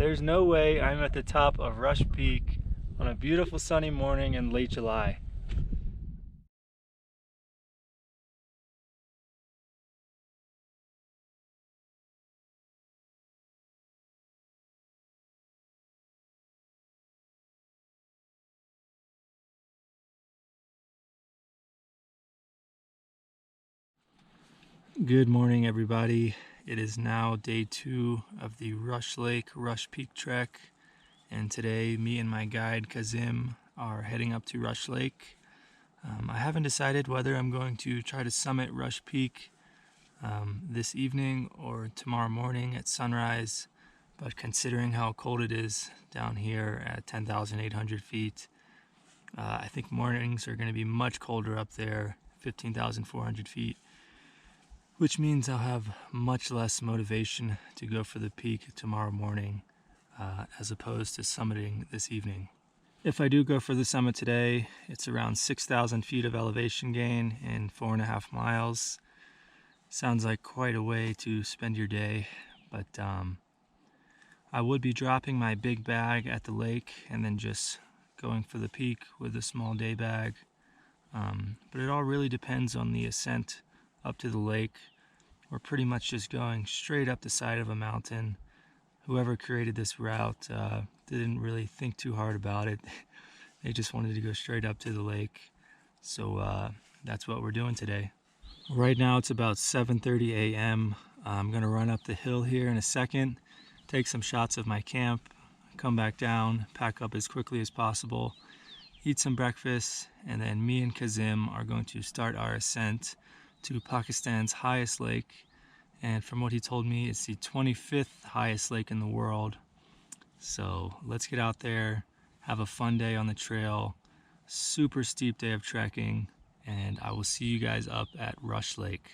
there's no way I'm at the top of Rush Peak on a beautiful sunny morning in late July. Good morning, everybody. It is now day 2 of the Rush Lake Rush Peak trek, and today me and my guide Kazim are heading up to Rush Lake. I haven't decided whether I'm going to try to summit Rush Peak this evening or tomorrow morning at sunrise, but considering how cold it is down here at 10,800 feet, I think mornings are going to be much colder up there, 15,400 feet. Which means I'll have much less motivation to go for the peak tomorrow morning as opposed to summiting this evening. If I do go for the summit today, it's around 6,000 feet of elevation gain in 4.5 miles. Sounds like quite a way to spend your day, but I would be dropping my big bag at the lake and then just going for the peak with a small day bag. But it all really depends on the ascent up to the lake. We're pretty much just going straight up the side of a mountain. Whoever created this route didn't really think too hard about it. They just wanted to go straight up to the lake. So that's what we're doing today. Right now it's about 7:30 a.m. I'm gonna run up the hill here in a second, take some shots of my camp, come back down, pack up as quickly as possible, eat some breakfast, and then me and Kazim are going to start our ascent to Pakistan's highest lake. And from what he told me, it's the 25th highest lake in the world. So let's get out there, have a fun day on the trail, super steep day of trekking, and I will see you guys up at Rush Lake.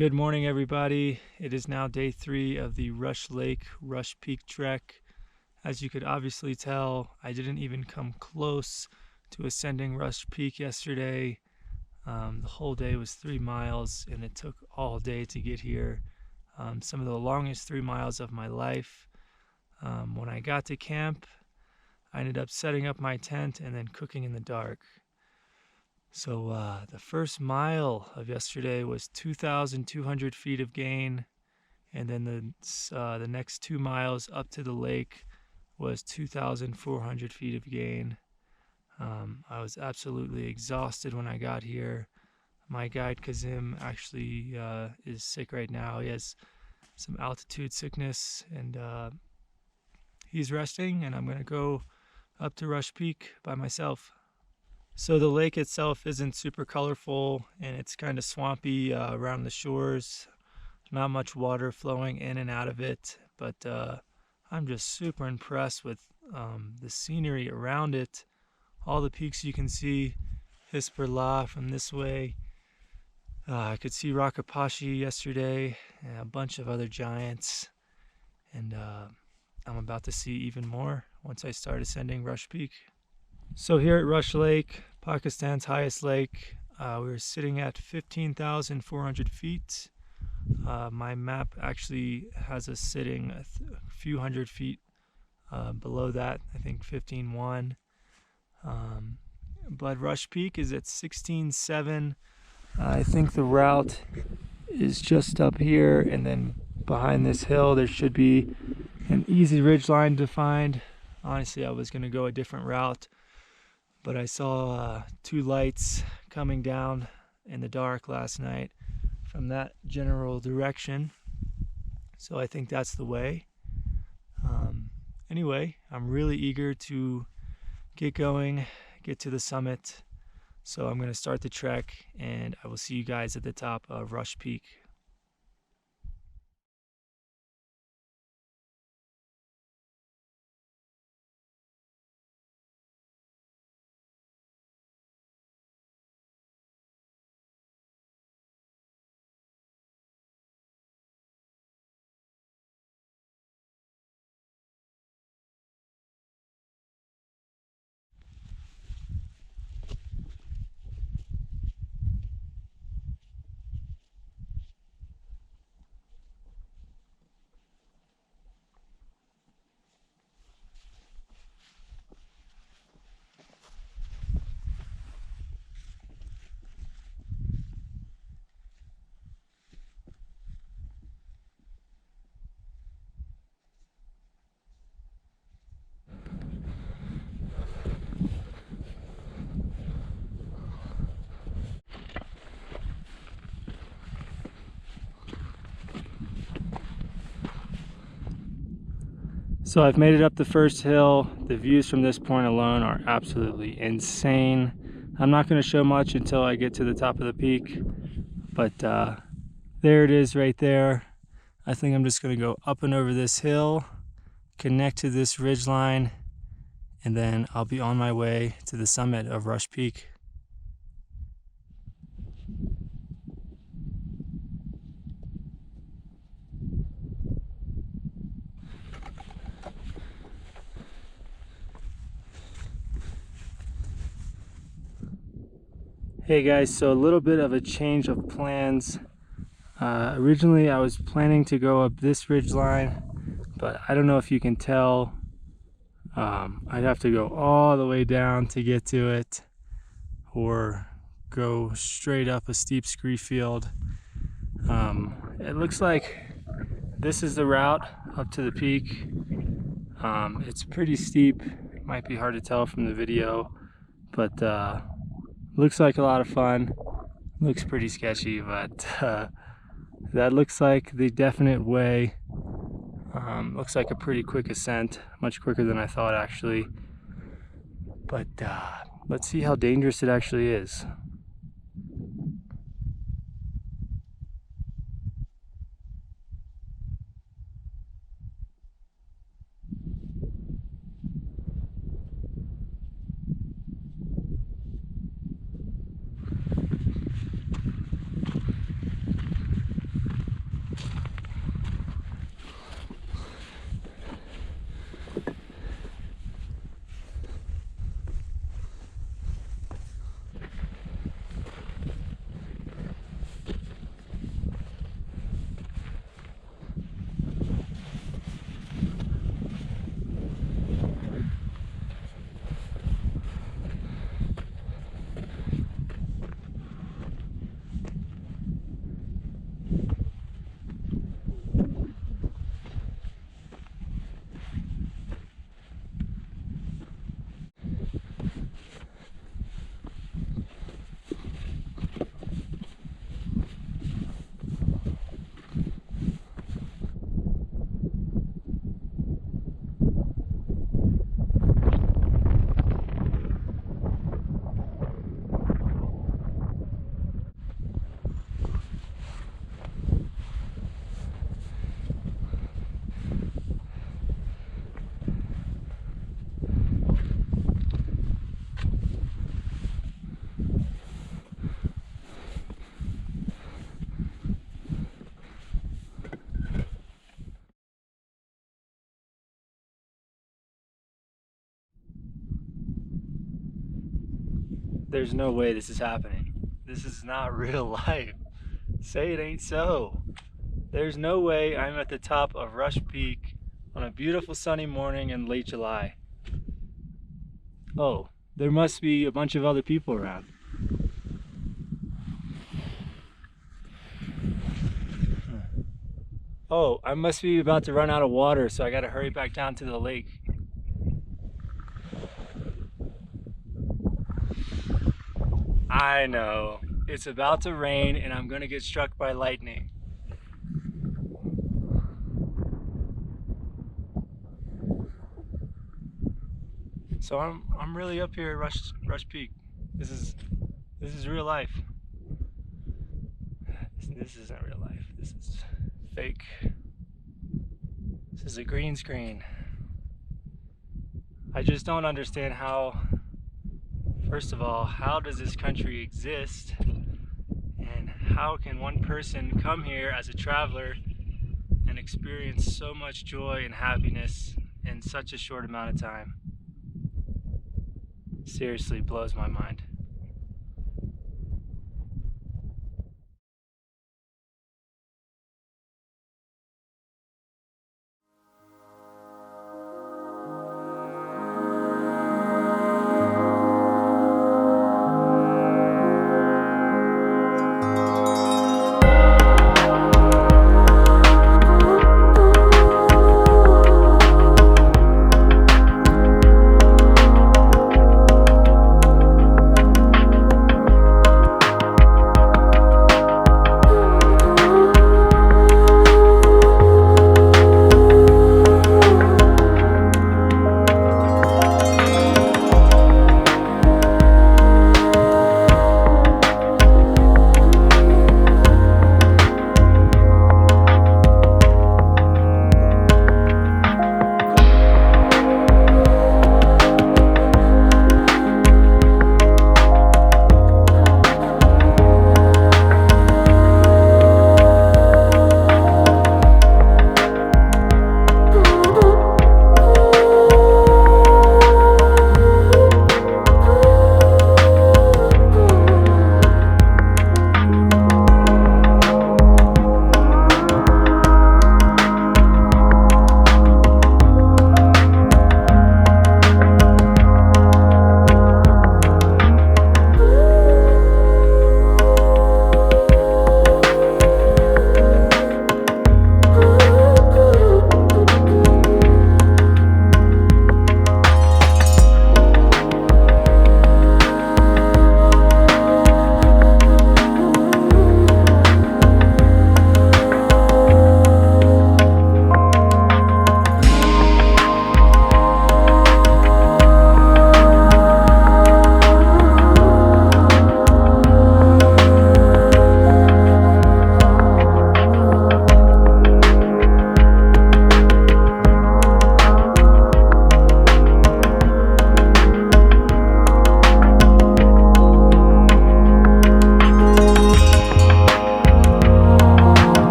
Good morning, everybody. It is now day 3 of the Rush Lake Rush Peak trek. As you could obviously tell, I didn't even come close to ascending Rush Peak yesterday. The whole day was 3 miles, and it took all day to get here. Some of the longest 3 miles of my life. When I got to camp, I ended up setting up my tent and then cooking in the dark. So the first mile of yesterday was 2,200 feet of gain, and then the next 2 miles up to the lake was 2,400 feet of gain. I was absolutely exhausted when I got here. My guide Kazim actually is sick right now. He has some altitude sickness, and he's resting, and I'm going to go up to Rush Peak by myself. So the lake itself isn't super colorful, and it's kind of swampy around the shores. Not much water flowing in and out of it, but I'm just super impressed with the scenery around it. All the peaks you can see, Hisparla from this way. I could see Rakapashi yesterday, and a bunch of other giants, and I'm about to see even more once I start ascending Rush Peak. So here at Rush Lake, Pakistan's highest lake, we're sitting at 15,400 feet. My map actually has us sitting a few hundred feet below that, I think 15,1. But Rush Peak is at 16,7. I think the route is just up here, and then behind this hill there should be an easy ridge line to find. Honestly, I was going to go a different route, but I saw 2 lights coming down in the dark last night from that general direction, so I think that's the way. Anyway, I'm really eager to get going, get to the summit, so I'm going to start the trek, and I will see you guys at the top of Rush Peak. So I've made it up the first hill. The views from this point alone are absolutely insane. I'm not going to show much until I get to the top of the peak, but there it is right there. I think I'm just going to go up and over this hill, connect to this ridge line, and then I'll be on my way to the summit of Rush Peak. Hey guys, so a little bit of a change of plans. Originally I was planning to go up this ridge line, but I don't know if you can tell. I'd have to go all the way down to get to it, or go straight up a steep scree field. It looks like this is the route up to the peak. It's pretty steep. It might be hard to tell from the video, but looks like a lot of fun. Looks pretty sketchy, but that looks like the definite way. Looks like a pretty quick ascent, much quicker than I thought actually. But let's see how dangerous it actually is. There's no way this is happening. This is not real life. Say it ain't so. There's no way I'm at the top of Rush Peak on a beautiful sunny morning in late July. Oh, there must be a bunch of other people around. Oh, I must be about to run out of water, so I gotta hurry back down to the lake. I know, it's about to rain and I'm gonna get struck by lightning. So I'm really up here at Rush Peak. This is real life. This isn't real life. This is fake. This is a green screen. I just don't understand how, first of all, how does this country exist? And how can one person come here as a traveler and experience so much joy and happiness in such a short amount of time? Seriously blows my mind.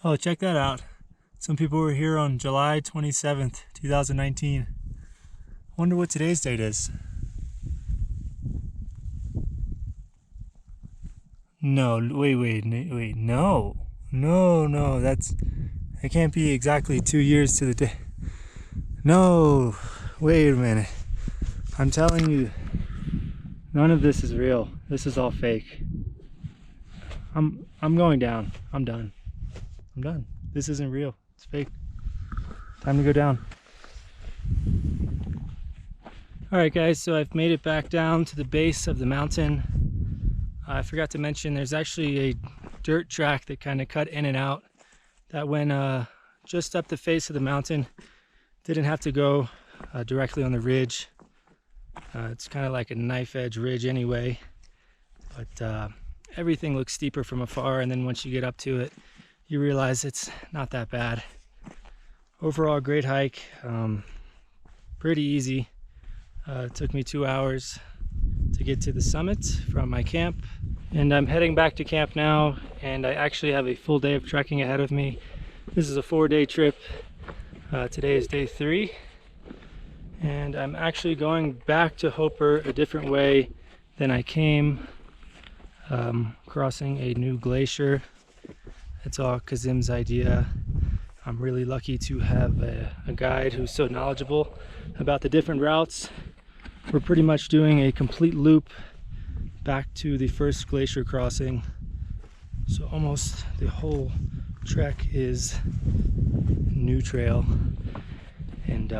Oh, check that out. Some people were here on July 27th, 2019. Wonder what today's date is. No, wait, no, it can't be exactly 2 years to the day. No, wait a minute. I'm telling you, none of this is real. This is all fake. I'm going down. I'm done. This isn't real. It's fake. Time to go down. Alright guys, so I've made it back down to the base of the mountain. I forgot to mention there's actually a dirt track that kind of cut in and out that went just up the face of the mountain. Didn't have to go directly on the ridge. It's kind of like a knife edge ridge anyway, but everything looks steeper from afar, and then once you get up to it you realize it's not that bad. Overall, great hike, pretty easy. It took me 2 hours to get to the summit from my camp, and I'm heading back to camp now, and I actually have a full day of trekking ahead of me. This is a 4-day trip. Today is day 3, and I'm actually going back to Hoper a different way than I came, crossing a new glacier. It's all Kazim's idea. I'm really lucky to have a guide who's so knowledgeable about the different routes. We're pretty much doing a complete loop back to the first glacier crossing. So almost the whole trek is new trail. And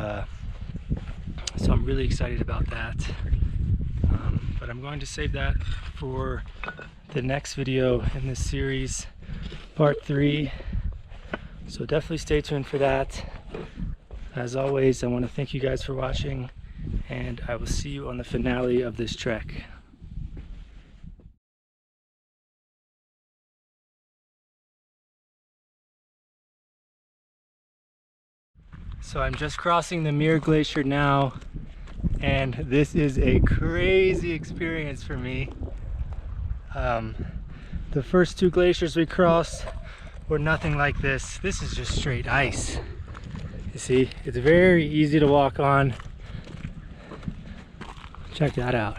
so I'm really excited about that. But I'm going to save that for the next video in this series, part 3. So definitely stay tuned for that. As always, I want to thank you guys for watching, and I will see you on the finale of this trek. So I'm just crossing the Muir Glacier now, and this is a crazy experience for me. The first 2 glaciers we crossed were nothing like this. This is just straight ice. You see, it's very easy to walk on. Check that out.